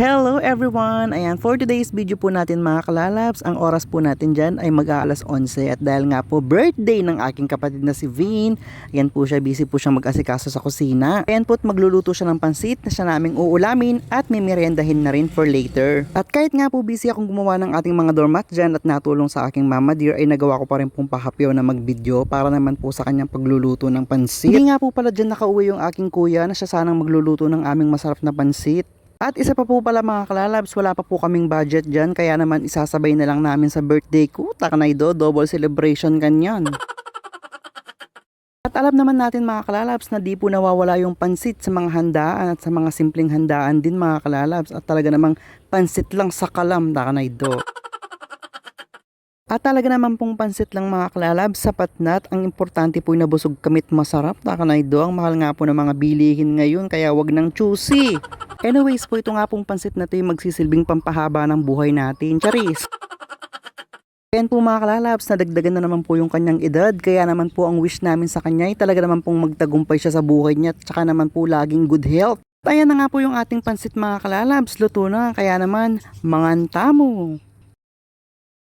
Hello everyone! Ayan, for today's video po natin mga kalalabs, ang oras po natin dyan ay mag-aalas 11 at dahil nga po birthday ng aking kapatid na si Vin, ayan po siya, busy po siyang mag-asikaso sa kusina. Ayan po't magluluto siya ng pansit na siya naming uulamin at may meriendahin na rin for later. At kahit nga po busy akong gumawa ng ating mga doormat dyan at natulong sa aking mama dear, ay nagawa ko pa rin pong pahapyaw na mag-video para naman po sa kanyang pagluluto ng pansit. Hindi nga po pala dyan nakauwi yung aking kuya na siya sanang magluluto ng aming masarap na pansit. At isa pa po pala mga kalalabs, wala pa po kaming budget dyan, kaya naman isasabay na lang namin sa birthday ko. Takanaydo, double celebration kanyan. At alam naman natin mga kalalabs na di po nawawala yung pansit sa mga handaan at sa mga simpleng handaan din mga kalalabs. At talaga namang pansit lang sa kalam, takanaydo. At talaga naman pong pansit lang mga kalalabs, sapat na at ang importante po ay nabusog kamit masarap, takanaydo. Ang mahal nga po ng mga bilihin ngayon, kaya wag nang choosy. Anyways po, ito nga pong pansit na ito yung magsisilbing pampahaba ng buhay natin. Charis! Ayan po mga kalalabs, nadagdagan na naman po yung kanyang edad. Kaya naman po ang wish namin sa kanya ay talaga naman pong magtagumpay siya sa buhay niya. At saka naman po laging good health. Ayan na nga po yung ating pansit mga kalalabs. Luto na, kaya naman, manganta mo!